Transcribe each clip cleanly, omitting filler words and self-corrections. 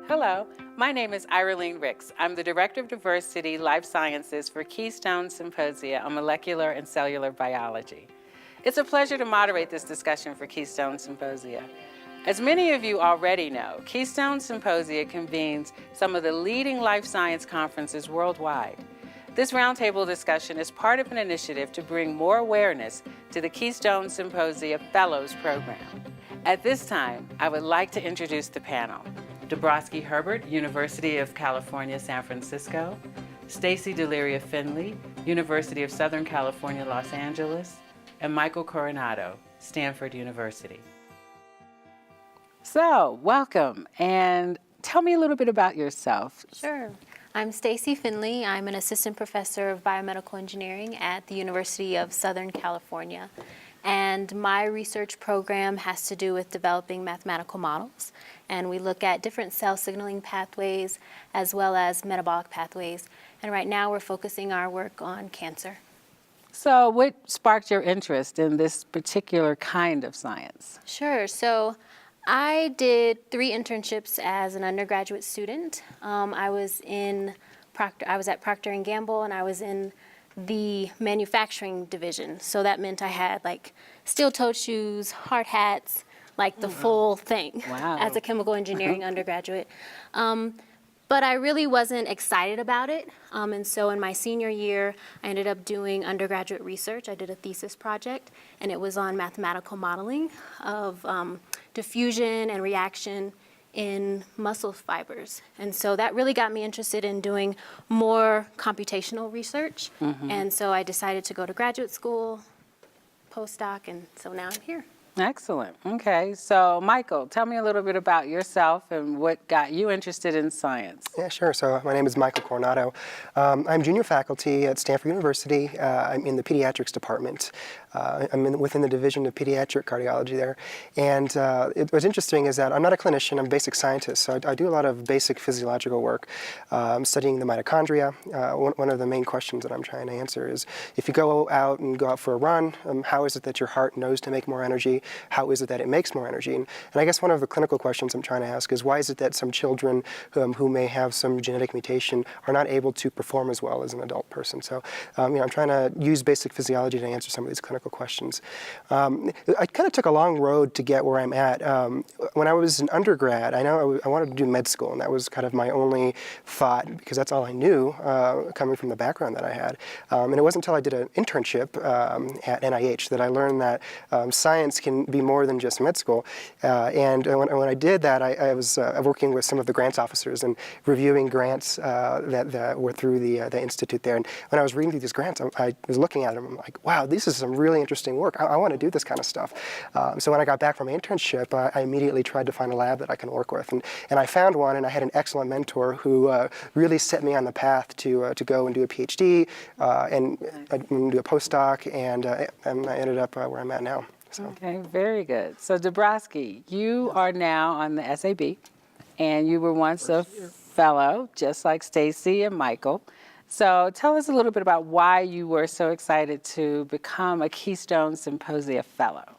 Hello, my name is Irene Ricks. I'm the Director of Diversity Life Sciences for Keystone Symposia on Molecular and Cellular Biology. It's a pleasure to moderate this discussion for Keystone Symposia. As many of you already know, Keystone Symposia convenes some of the leading life science conferences worldwide. This roundtable discussion is part of an initiative to bring more awareness to the Keystone Symposia Fellows Program. At this time, I would like to introduce the panel. De'Broski Herbert, University of California, San Francisco. Stacey Deleria Finley, University of Southern California, Los Angeles. And Michael Coronado, Stanford University. So, welcome, and tell me a little bit about yourself. Sure. I'm Stacey Finley. I'm an assistant professor of biomedical engineering at the University of Southern California. And my research program has to do with developing mathematical models. And we look at different cell signaling pathways as well as metabolic pathways. And right now we're focusing our work on cancer. So what sparked your interest in this particular kind of science? Sure. So I did 3 internships as an undergraduate student. I was at Procter & Gamble, and I was in the manufacturing division. So that meant I had like steel-toed shoes, hard hats, like the full thing as a chemical engineering undergraduate. But I really wasn't excited about it. And so in my senior year, I ended up doing undergraduate research. I did a thesis project, and it was on mathematical modeling of diffusion and reaction in muscle fibers. And so that really got me interested in doing more computational research. And so I decided to go to graduate school, postdoc, and so now I'm here. Excellent. Okay, so Michael, tell me a little bit about yourself and what got you interested in science. Yeah, sure. So my name is Michael Coronado. I'm junior faculty at Stanford University. I'm in the Pediatrics department. I'm within the division of Pediatric Cardiology there. And what's interesting is that I'm not a clinician, I'm a basic scientist. So I do a lot of basic physiological work, studying the mitochondria. One of the main questions that I'm trying to answer is, if you go out for a run, how is it that your heart knows to make more energy? How is it that it makes more energy? And I guess one of the clinical questions I'm trying to ask is, why is it that some children who may have some genetic mutation are not able to perform as well as an adult person? So I'm trying to use basic physiology to answer some of these clinical questions. I kind of took a long road to get where I'm at. When I was an undergrad, I wanted to do med school, and that was kind of my only thought, because that's all I knew coming from the background that I had. And it wasn't until I did an internship at NIH that I learned that science can be more than just med school. And when I did that, I was working with some of the grants officers and reviewing grants that were through the institute there. And when I was reading through these grants, I was looking at them, I'm like, wow, this is some really interesting work. I want to do this kind of stuff. So when I got back from my internship, I immediately tried to find a lab that I can work with. And I found one, and I had an excellent mentor who really set me on the path to go and do a PhD and do a postdoc, and I ended up where I'm at now. So. Okay, very good. So De'Broski, you are now on the SAB, and you were once a fellow, just like Stacey and Michael. So tell us a little bit about why you were so excited to become a Keystone Symposia Fellow.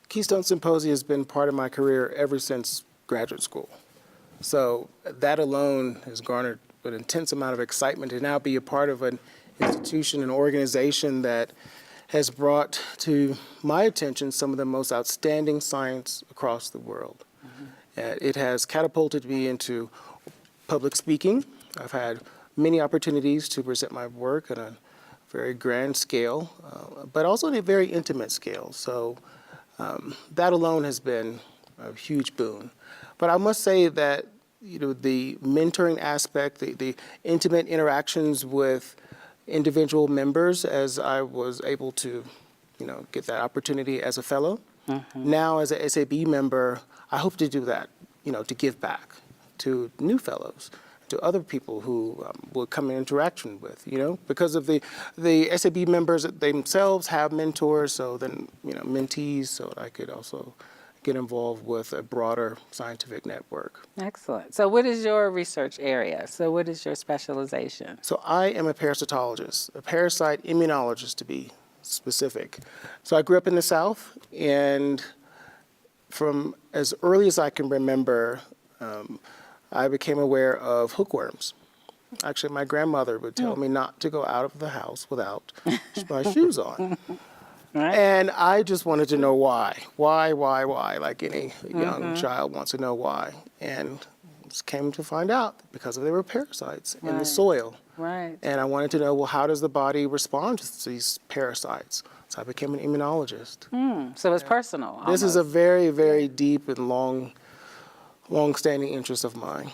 Keystone Symposia has been part of my career ever since graduate school. So that alone has garnered an intense amount of excitement to now be a part of an institution, an organization that has brought to my attention some of the most outstanding science across the world. It has catapulted me into public speaking. I've had many opportunities to present my work on a very grand scale, but also on a very intimate scale. So that alone has been a huge boon. But I must say that the mentoring aspect, the intimate interactions with individual members, as I was able to, get that opportunity as a fellow. Now, as a SAB member, I hope to do that, to give back to new fellows, to other people who will come in interaction with, because of the SAB members themselves have mentors, so then, mentees, so I could also get involved with a broader scientific network. Excellent. So what is your research area? So what is your specialization? So I am a parasitologist, a parasite immunologist to be specific. So I grew up in the South, and from as early as I can remember, I became aware of hookworms. Actually, my grandmother would tell me not to go out of the house without my shoes on. Right. And I just wanted to know why, like any young child wants to know why. And just came to find out because they were parasites in the soil. Right. And I wanted to know, well, how does the body respond to these parasites? So I became an immunologist. So it's personal. This is a almost. very, very deep and long-standing interest of mine.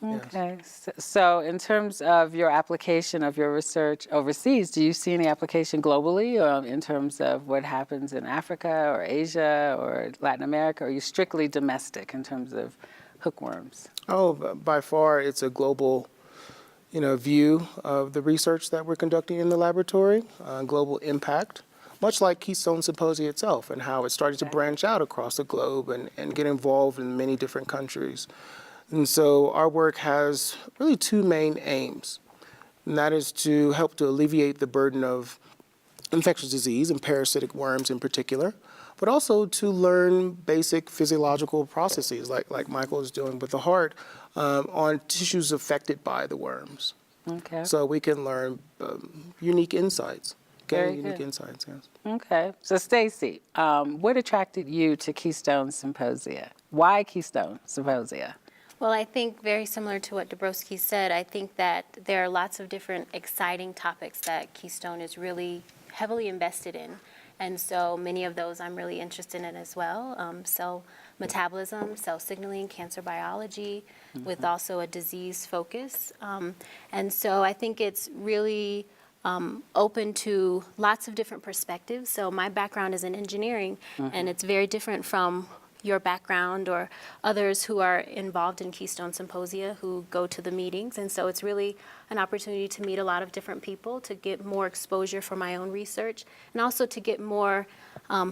Okay. So in terms of your application of your research overseas, do you see any application globally or in terms of what happens in Africa or Asia or Latin America? Or are you strictly domestic in terms of hookworms? Oh, by far, it's a global, view of the research that we're conducting in the laboratory, global impact, much like Keystone Symposia itself and how it's starting to branch out across the globe and get involved in many different countries. And so our work has really two main aims, and that is to help to alleviate the burden of infectious disease and parasitic worms in particular, but also to learn basic physiological processes like Michael is doing with the heart on tissues affected by the worms. Okay. So we can learn unique insights, Very gain unique good. insights, yes. Okay. So Stacey, what attracted you to Keystone Symposia? Why Keystone Symposia? Well, I think very similar to what De'Broski said, I think that there are lots of different exciting topics that Keystone is really heavily invested in. And so many of those I'm really interested in as well. Cell metabolism, cell signaling, cancer biology, with also a disease focus. And so I think it's really open to lots of different perspectives. So my background is in engineering, and it's very different from your background or others who are involved in Keystone Symposia who go to the meetings. And so it's really an opportunity to meet a lot of different people, to get more exposure for my own research, and also to get more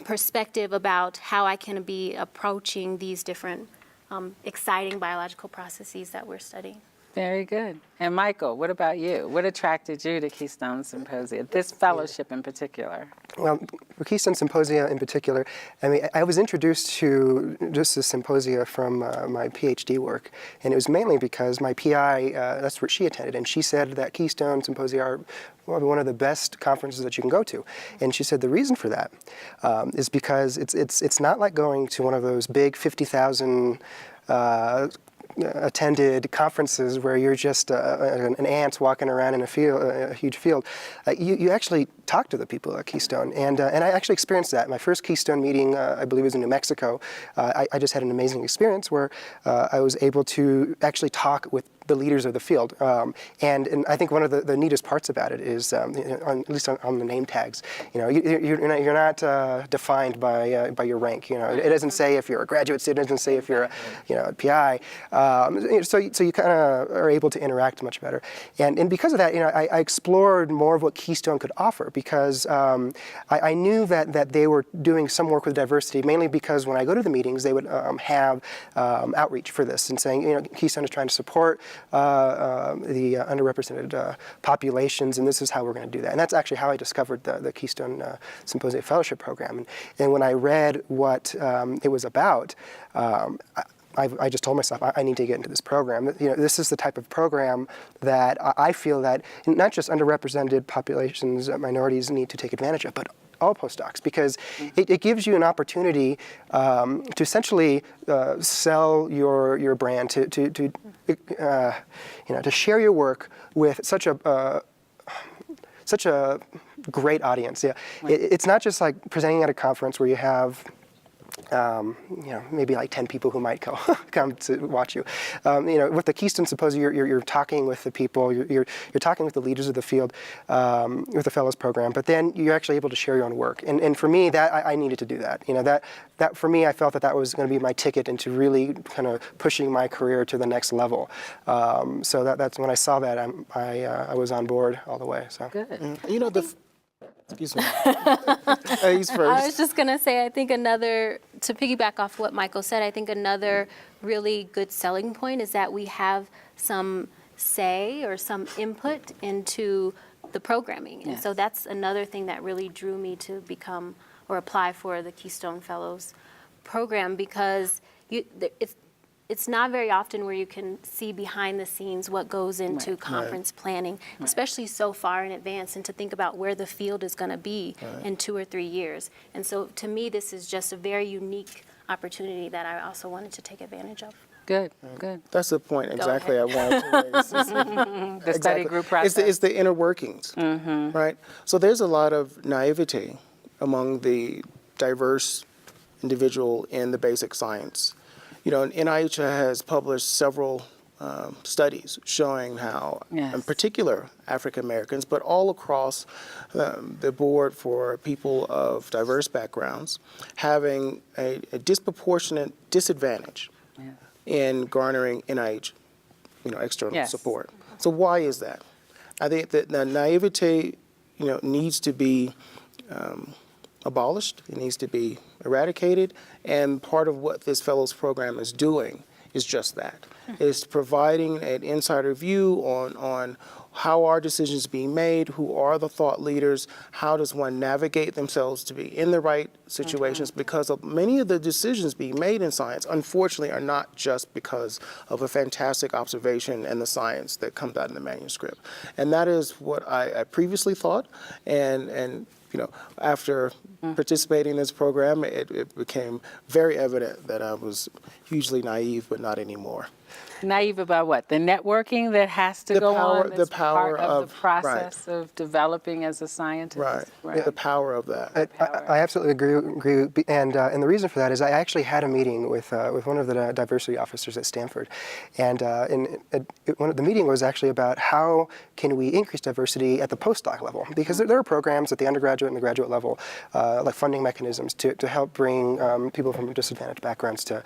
perspective about how I can be approaching these different exciting biological processes that we're studying. Very good. And Michael, what about you? What attracted you to Keystone Symposia, this fellowship in particular? Well, for Keystone Symposia in particular, I mean, I was introduced to just the symposia from my PhD work, and it was mainly because my PI, that's where she attended, and she said that Keystone Symposia are one of the best conferences that you can go to. And she said the reason for that is because it's not like going to one of those big 50,000 attended conferences where you're just an ant walking around in a huge field. You actually talk to the people at Keystone, and I actually experienced that. My first Keystone meeting, I believe, was in New Mexico. I just had an amazing experience where I was able to actually talk with the leaders of the field. And I think one of the neatest parts about it is, at least on the name tags, you're not defined by your rank. It doesn't say if you're a graduate student, it doesn't say if you're a PI. So you kind of are able to interact much better. And because of that, I explored more of what Keystone could offer, because I knew that they were doing some work with diversity, mainly because when I go to the meetings, they would have outreach for this and saying, Keystone is trying to support the underrepresented populations, and this is how we're going to do that. And that's actually how I discovered the Keystone Symposia Fellowship Program. And when I read what it was about, I just told myself, I need to get into this program. This is the type of program that I feel that not just underrepresented populations, minorities need to take advantage of, but all postdocs, because it gives you an opportunity to essentially sell your brand, to share your work with such a great audience. Yeah, it's not just like presenting at a conference where you have maybe like 10 people who might come to watch you. With the Keystone Symposia, you're talking with the people, you're talking with the leaders of the field, with the Fellows Program, but then you're actually able to share your own work. And for me, that I needed to do that. That for me, I felt that was going to be my ticket into really kind of pushing my career to the next level. So that's when I saw that, I was on board all the way. So. Good. Excuse me. He's first. I was just going to say, I think to piggyback off what Michael said, I think another really good selling point is that we have some say or some input into the programming. And so that's another thing that really drew me to become or apply for the Keystone Fellows program, because it's not very often where you can see behind the scenes what goes into conference planning, especially so far in advance, and to think about where the field is going to be in 2 or 3 years. And so to me, this is just a very unique opportunity that I also wanted to take advantage of. Good, good. That's the point exactly I wanted to raise. The study group process. It's the inner workings, right? So there's a lot of naivety among the diverse individual in the basic science. You know, NIH has published several studies showing how, in particular, African Americans, but all across the board for people of diverse backgrounds, having a disproportionate disadvantage in garnering NIH, external support. So why is that? I think that the naivety, needs to be abolished. It needs to be eradicated. And part of what this fellows program is doing is just that. It's providing an insider view on how are decisions being made, who are the thought leaders, how does one navigate themselves to be in the right situations, because of many of the decisions being made in science, unfortunately, are not just because of a fantastic observation and the science that comes out in the manuscript. And that is what I previously thought, and after participating in this program, it became very evident that I was hugely naive, but not anymore. Naive about what? The networking that has to go on? The That's power part of the process of developing as a scientist? Right. The power of that. I absolutely agree, and the reason for that is I actually had a meeting with one of the diversity officers at Stanford, and the meeting was actually about how can we increase diversity at the postdoc level, because there are programs at the undergraduate and the graduate level, like funding mechanisms to help bring people from disadvantaged backgrounds to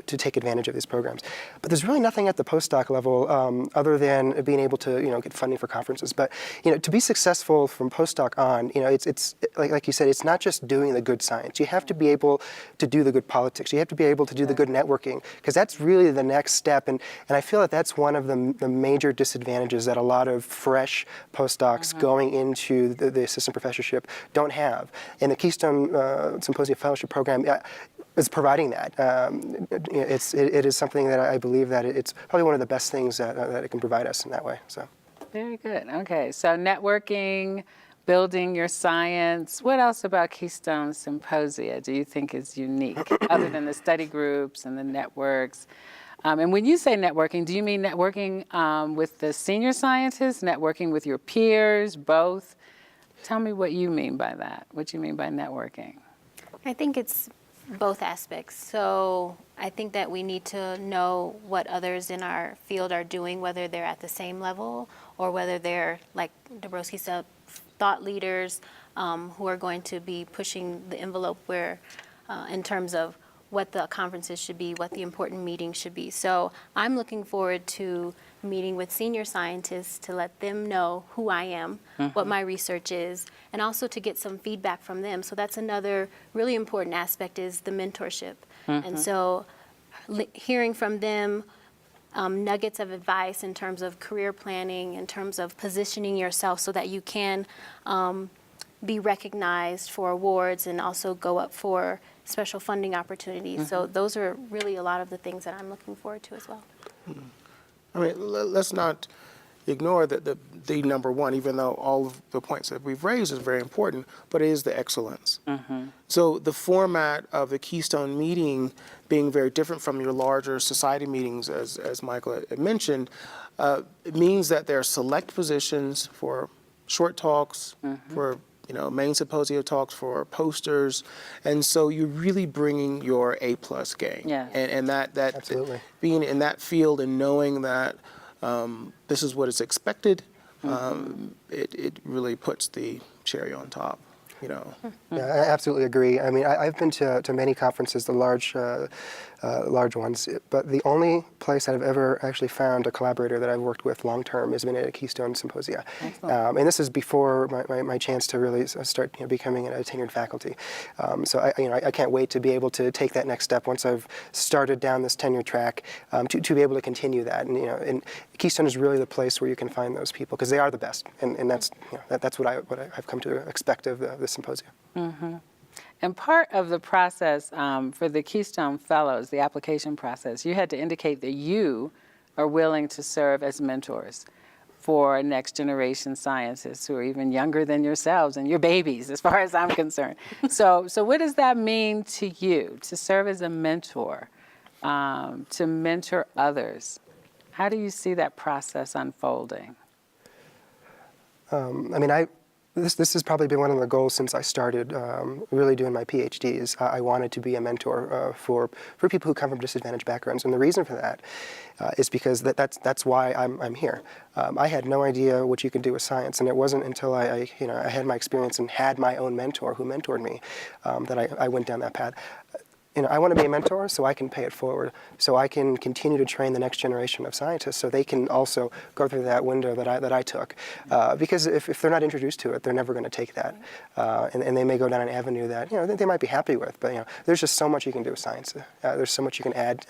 take advantage of these programs. But there's really nothing at the postdoc level other than being able to get funding for conferences. But to be successful from postdoc on, it's like you said, it's not just doing the good science. You have to be able to do the good politics. You have to be able to do the good networking, because that's really the next step. And I feel that that's one of the major disadvantages that a lot of fresh postdocs going into the assistant professorship don't have. And the Keystone Symposia Fellowship Program is providing that. It is something that I believe that it's probably one of the best things that it can provide us in that way. So. Very good. Okay, so networking, building your science. What else about Keystone Symposia do you think is unique, other than the study groups and the networks? And when you say networking, do you mean networking with the senior scientists, networking with your peers, both? Tell me what you mean by that, what you mean by networking. I think it's both aspects. So I think that we need to know what others in our field are doing, whether they're at the same level or whether they're, like De'Broski said, thought leaders who are going to be pushing the envelope where, in terms of what the conferences should be, what the important meetings should be. So I'm looking forward to meeting with senior scientists to let them know who I am, what my research is, and also to get some feedback from them. So that's another really important aspect, is the mentorship. And so hearing from them nuggets of advice in terms of career planning, in terms of positioning yourself so that you can be recognized for awards and also go up for special funding opportunities. So those are really a lot of the things that I'm looking forward to as well. I mean, let's not ignore the number one, even though all of the points that we've raised is very important, but it is the excellence. So the format of the Keystone meeting being very different from your larger society meetings, as Michael had mentioned, it means that there are select positions for short talks, for main symposia talks, for posters, and so you're really bringing your A+ game. And that Absolutely. Being in that field and knowing that this is what is expected, it really puts the cherry on top. Yeah, I absolutely agree. I mean, I've been to many conferences, the large ones, but the only place I've ever actually found a collaborator that I've worked with long term has been at a Keystone Symposia. And this is before my chance to really start becoming a tenured faculty. So I can't wait to be able to take that next step once I've started down this tenure track, to be able to continue that. And Keystone is really the place where you can find those people, because they are the best, and that's what I've come to expect of the symposium. And part of the process for the Keystone Fellows, the application process, you had to indicate that you are willing to serve as mentors for next generation scientists who are even younger than yourselves and your babies, as far as I'm concerned. So what does that mean to you, to serve as a mentor, to mentor others? How do you see that process unfolding? This has probably been one of the goals since I started really doing my PhD. Is I wanted to be a mentor for people who come from disadvantaged backgrounds, and the reason for that is because that's why I'm here. I had no idea what you could do with science, and it wasn't until I had my experience and had my own mentor who mentored me that I went down that path. I want to be a mentor so I can pay it forward, so I can continue to train the next generation of scientists so they can also go through that window that I took. Because if they're not introduced to it, they're never going to take that. And they may go down an avenue that they might be happy with, but there's just so much you can do with science. There's so much you can add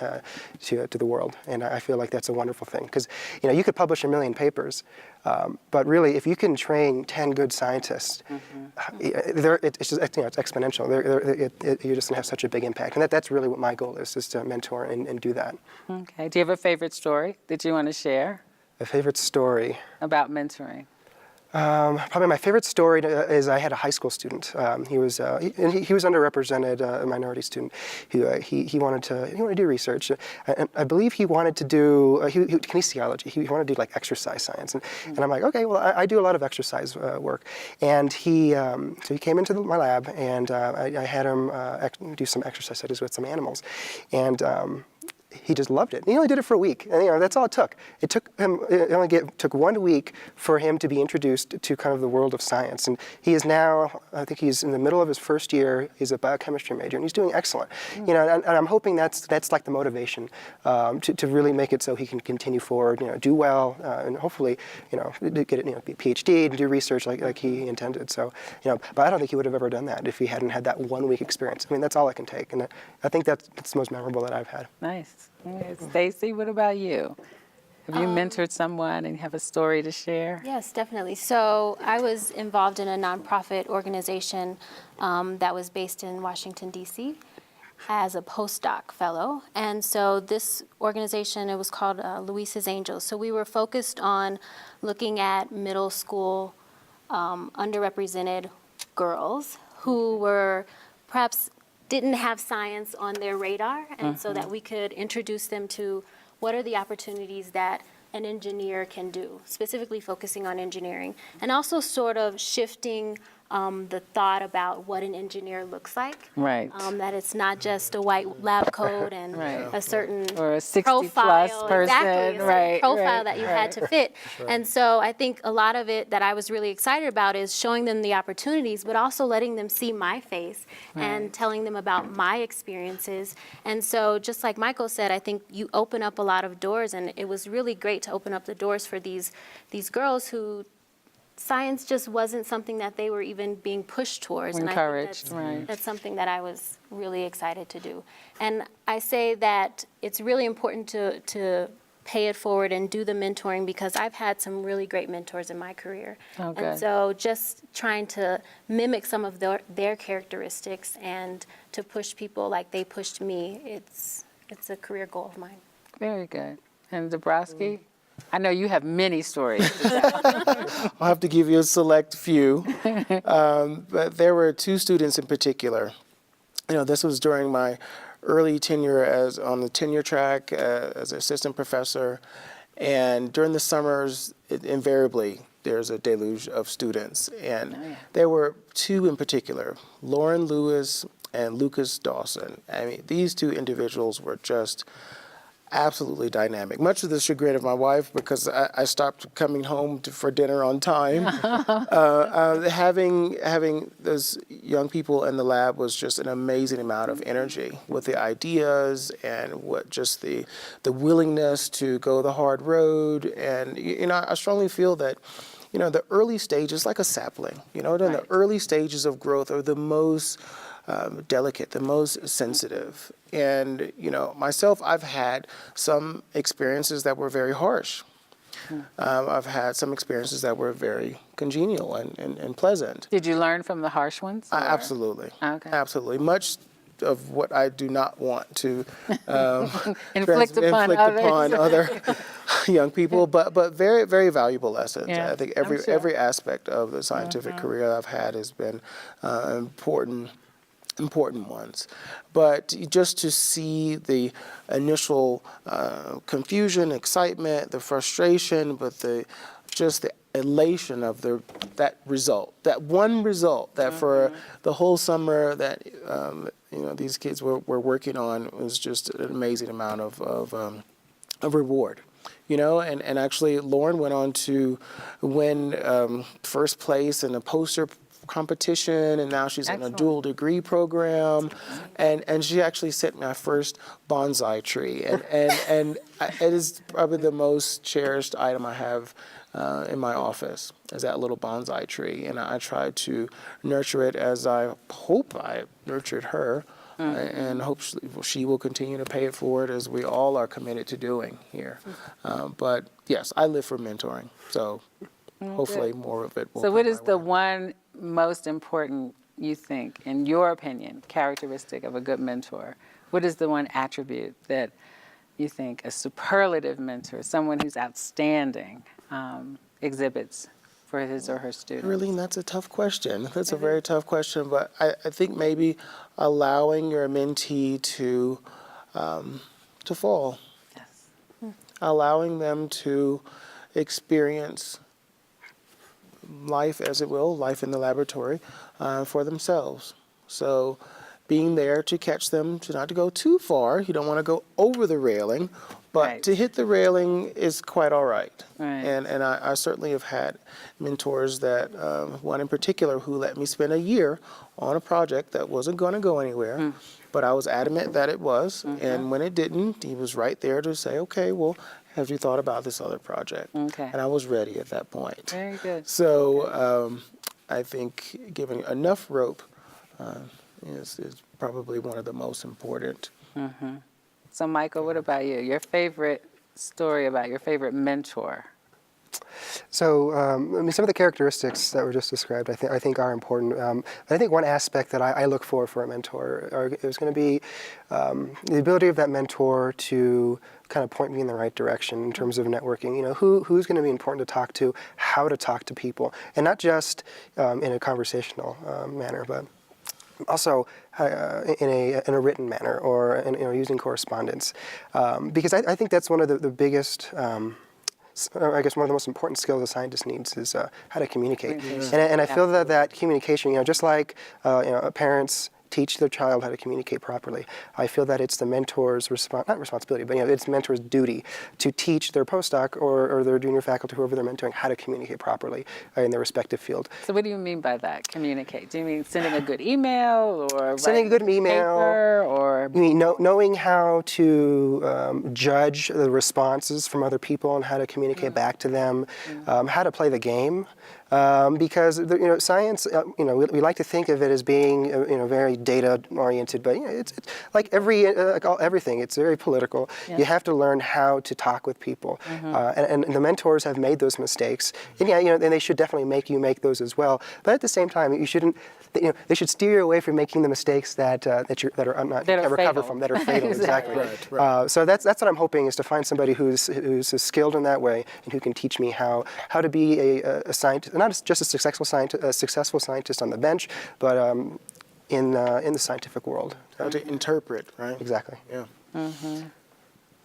to the world, and I feel like that's a wonderful thing. Because you could publish 1 million papers, but really, if you can train 10 good scientists, it's exponential. You're just going to have such a big impact. And that's really what my goal is to mentor and do that. Okay. Do you have a favorite story that you want to share? A favorite story? About mentoring? Probably my favorite story is I had a high school student. He was underrepresented, a minority student. He wanted to do research. And I believe he wanted to do kinesiology. He wanted to do like exercise science. And I'm like, okay, well I do a lot of exercise work. And so he came into my lab, and I had him do some exercise studies with some animals, and he just loved it. He only did it for a week, and that's all it took. It took 1 week for him to be introduced to kind of the world of science. And he is now, I think he's in the middle of his first year. He's a biochemistry major, and he's doing excellent. And I'm hoping that's like the motivation to really make it so he can continue forward, do well, and hopefully, get a PhD and do research like he intended. So, but I don't think he would have ever done that if he hadn't had that 1 week experience. That's all it can take, and I think that's the most memorable that I've had. Nice. Stacey, what about you? Have you mentored someone and have a story to share? Yes, definitely. So I was involved in a nonprofit organization that was based in Washington, D.C. as a postdoc fellow. And so this organization, it was called Luis's Angels. So we were focused on looking at middle school underrepresented girls who were perhaps didn't have science on their radar, and so that we could introduce them to what are the opportunities that an engineer can do, specifically focusing on engineering, and also sort of shifting the thought about what an engineer looks like. Right. That it's not just a white lab coat and a certain or a 60 profile, plus person, exactly, a certain profile that you had to fit. Right. And so I think a lot of it that I was really excited about is showing them the opportunities, but also letting them see my face and telling them about my experiences. And so just like Michael said, I think you open up a lot of doors, and it was really great to open up the doors for these girls who science just wasn't something that they were even being pushed towards. Encouraged, and I think that's something that I was really excited to do. And I say that it's really important to pay it forward and do the mentoring, because I've had some really great mentors in my career. Oh, good. And so just trying to mimic some of their characteristics and to push people like they pushed me, it's a career goal of mine. Very good. And De'Broski? I know you have many stories. I'll have to give you a select few. But there were 2 students in particular. This was during my early tenure on the tenure track as an assistant professor. And during the summers, invariably, there's a deluge of students. And there were 2 in particular, Lauren Lewis and Lucas Dawson. These 2 individuals were just absolutely dynamic, much to the chagrin of my wife, because I stopped coming home for dinner on time. Having those young people in the lab was just an amazing amount of energy with the ideas and what just the willingness to go the hard road. And I strongly feel that the early stages, like a sapling, the early stages of growth are the most delicate, the most sensitive. And, myself, I've had some experiences that were very harsh. I've had some experiences that were very congenial and pleasant. Did you learn from the harsh ones? or- Absolutely. Okay. Absolutely. Much of what I do not want to Inflict upon others. other young people, but very, very valuable lessons. Yeah, I think I'm sure. every aspect of the scientific career I've had has been important ones. But just to see the initial confusion, excitement, the frustration, but just the elation of that result, that one result that for the whole summer that these kids were working on was just an amazing amount of reward. And actually Lauren went on to win first place in a poster competition, and now she's in a Excellent. dual degree program, and she actually sent my first bonsai tree, and it is probably the most cherished item I have in my office, is that little bonsai tree, and I try to nurture it as I hope I nurtured her. And hope she will continue to pay it forward, as we all are committed to doing here. But yes, I live for mentoring, so hopefully more of it will So come what my is the way. one most important, you think, in your opinion, characteristic of a good mentor? What is the one attribute that you think a superlative mentor, someone who's outstanding, exhibits for his or her students? Really, that's a tough question. That's a very tough question, but I think maybe allowing your mentee to fall, Yes. allowing them to experience life as it will, life in the laboratory, for themselves. So being there to catch them, not to go too far. You don't want to go over the railing, but Right. to hit the railing is quite all right. Right. And I certainly have had mentors that, one in particular who let me spend a year on a project that wasn't going to go anywhere, but I was adamant that it was. And when it didn't, he was right there to say, okay, well, have you thought about this other project? Okay. And I was ready at that point. Very good. So I think giving enough rope is probably one of the most important. So Michael, what about you? Your favorite story about your favorite mentor? So, some of the characteristics that were just described, I think are important. But I think one aspect that I look for a mentor is going to be the ability of that mentor to kind of point me in the right direction in terms of networking. Who's going to be important to talk to, how to talk to people, and not just in a conversational manner, but also in a written manner or using correspondence, because I think that's one of the biggest. I guess one of the most important skills a scientist needs is how to communicate. And I feel that communication, just like parents teach their child how to communicate properly, I feel that it's the mentor's not responsibility, but it's the mentor's duty to teach their postdoc or their junior faculty, whoever they're mentoring, how to communicate properly in their respective field. So what do you mean by that, communicate? Do you mean sending a good email or Sending a good writing email, paper, or You mean knowing how to judge the responses from other people and how to communicate back to them, how to play the game, because science, we like to think of it as being very data oriented, but it's like everything. It's very political. Yeah. You have to learn how to talk with people, and the mentors have made those mistakes, and and they should definitely make you make those as well. But at the same time, you shouldn't. They should steer you away from making the mistakes that are not you can't recover fatal. from, that are fatal. Exactly. Right. So that's what I'm hoping, is to find somebody who's skilled in that way and who can teach me how to be a scientist, not just a successful scientist on the bench, but in the scientific world. How to interpret, right? Exactly. Yeah.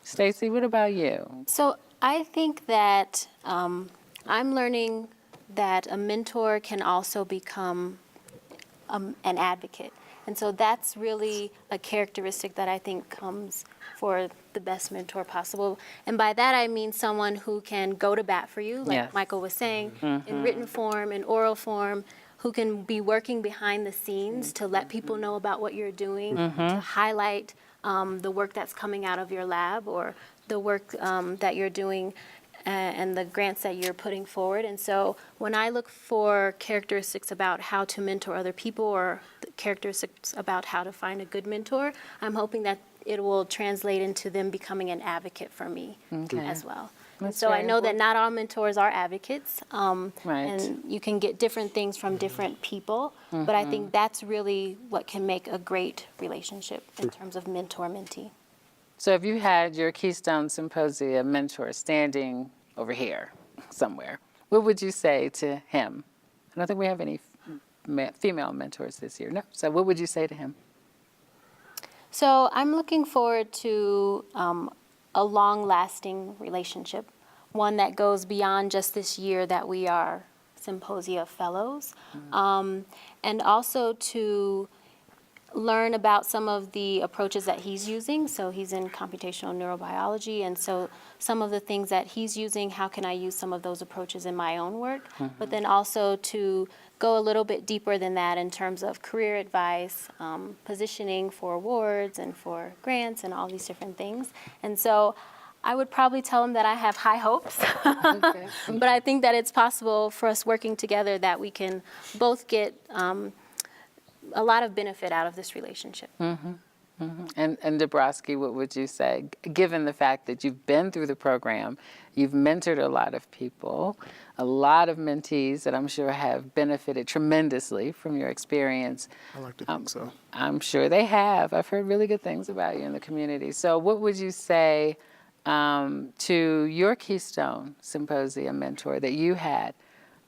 Stacey, what about you? So I think that I'm learning that a mentor can also become an advocate. And so that's really a characteristic that I think comes for the best mentor possible. And by that I mean someone who can go to bat for you, like Yes. Michael was saying, in written form, in oral form, who can be working behind the scenes to let people know about what you're doing, to highlight the work that's coming out of your lab or the work that you're doing and the grants that you're putting forward. And so when I look for characteristics about how to mentor other people or the characteristics about how to find a good mentor, I'm hoping that it will translate into them becoming an advocate for me as well. That's So I very know that important. not all mentors are advocates, Right. and you can get different things from different people, but I think that's really what can make a great relationship in terms of mentor-mentee. So if you had your Keystone Symposia mentor standing over here somewhere, what would you say to him? I don't think we have any female mentors this year. No. So what would you say to him? So I'm looking forward to a long-lasting relationship, one that goes beyond just this year that we are Symposia Fellows, and also to learn about some of the approaches that he's using. So he's in computational neurobiology, and so some of the things that he's using, how can I use some of those approaches in my own work? But then also to go a little bit deeper than that in terms of career advice, positioning for awards and for grants and all these different things. And so I would probably tell him that I have high hopes, Okay. but I think that it's possible for us working together that we can both get a lot of benefit out of this relationship. And De'Broski, what would you say, given the fact that you've been through the program, you've mentored a lot of people, a lot of mentees that I'm sure have benefited tremendously from your experience? I like to think so. I'm sure they have. I've heard really good things about you in the community. So what would you say to your Keystone Symposia mentor that you had?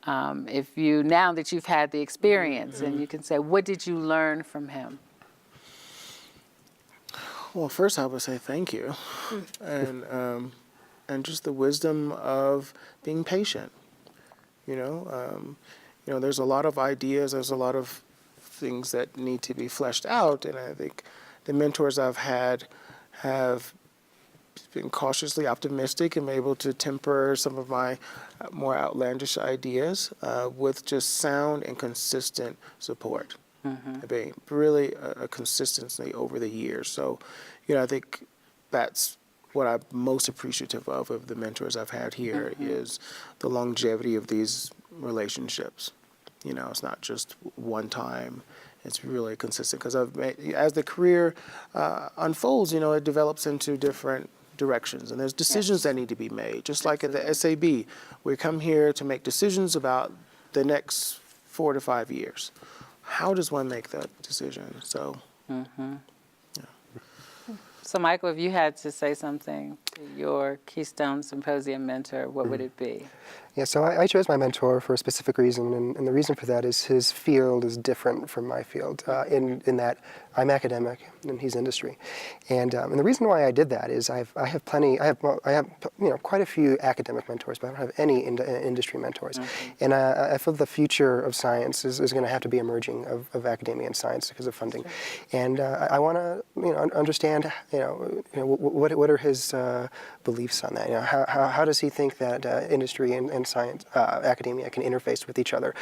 If you, now that you've had the experience, and you can say, what did you learn from him? Well, first I would say thank you, and just the wisdom of being patient. You know, there's a lot of ideas, there's a lot of things that need to be fleshed out, and I think the mentors I've had have been cautiously optimistic and able to temper some of my more outlandish ideas with just sound and consistent support. I mean, really a consistency over the years. So, you know, I think that's what I'm most appreciative of the mentors I've had here is the longevity of these relationships. You know, it's not just one time. It's really consistent because as the career unfolds, you know, it develops into different directions, and there's decisions that need to be made. Just like at the SAB, we come here to make decisions about the next 4 to 5 years. How does one make that decision? So, So Michael, if you had to say something to your Keystone Symposia mentor, what would it be? Yeah, so I chose my mentor for a specific reason, and the reason for that is his field is different from my field in that I'm academic and he's industry, and the reason why I did that is I have quite a few academic mentors, but I don't have any industry mentors, and I feel the future of science is going to have to be a merging of academia and science because of funding, and I want to understand what are his beliefs on that. You know, how does he think that industry and science, academia can interface with each other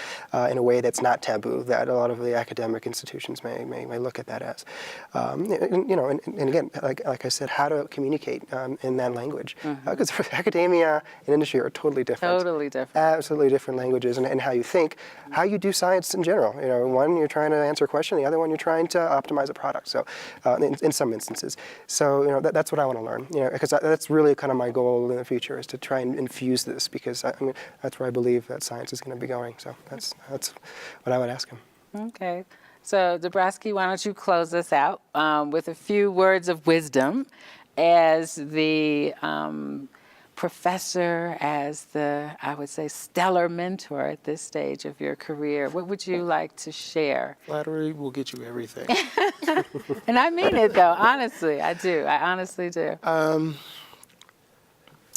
in a way that's not taboo, that a lot of the academic institutions may look at that as. And again, like I said, how to communicate in that language. Because academia and industry are totally different. Totally different. Absolutely different languages, and how you think, how you do science in general. You know, one you're trying to answer a question, the other one you're trying to optimize a product. So, in some instances, so that's what I want to learn. You know, because that's really kind of my goal in the future is to try and infuse this, because that's where I believe that science is going to be going. So that's what I would ask him. Okay. So De'Broski, why don't you close us out with a few words of wisdom as the professor, as the, I would say, stellar mentor at this stage of your career. What would you like to share? flattery will get you everything. And I mean it, though. Honestly, I do. I honestly do.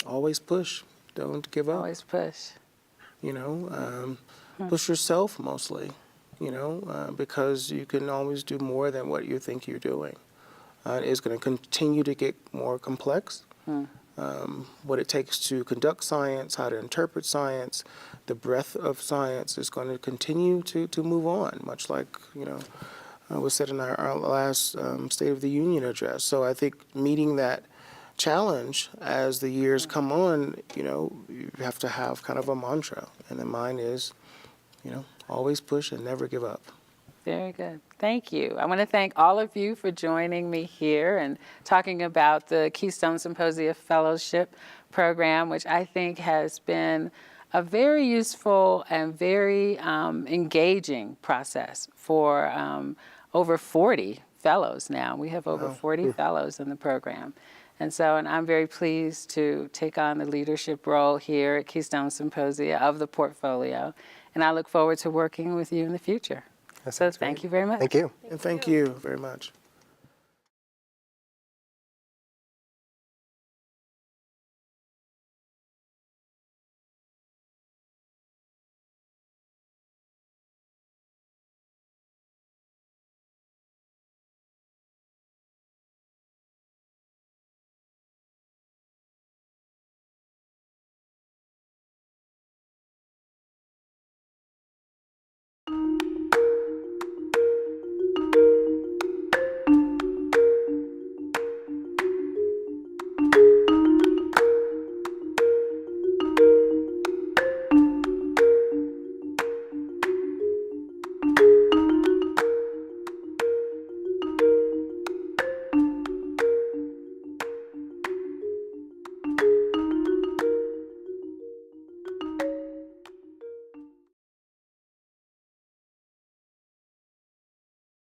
Always push. Don't give up. Always push. You know, push yourself mostly, because you can always do more than what you think you're doing. It's going to continue to get more complex. What it takes to conduct science, how to interpret science, the breadth of science is going to continue to move on, much like, was said in our last State of the Union address. So I think meeting that challenge as the years come on, you have to have kind of a mantra, and the mine is, always push and never give up. Very good. Thank you. I want to thank all of you for joining me here and talking about the Keystone Symposia Fellowship Program, which I think has been a very useful and very engaging process for over 40 fellows now. We have over 40 fellows in the program. And I'm very pleased to take on the leadership role here at Keystone Symposia of the portfolio. And I look forward to working with you in the future. So thank you very much. Thank you. And thank you very much.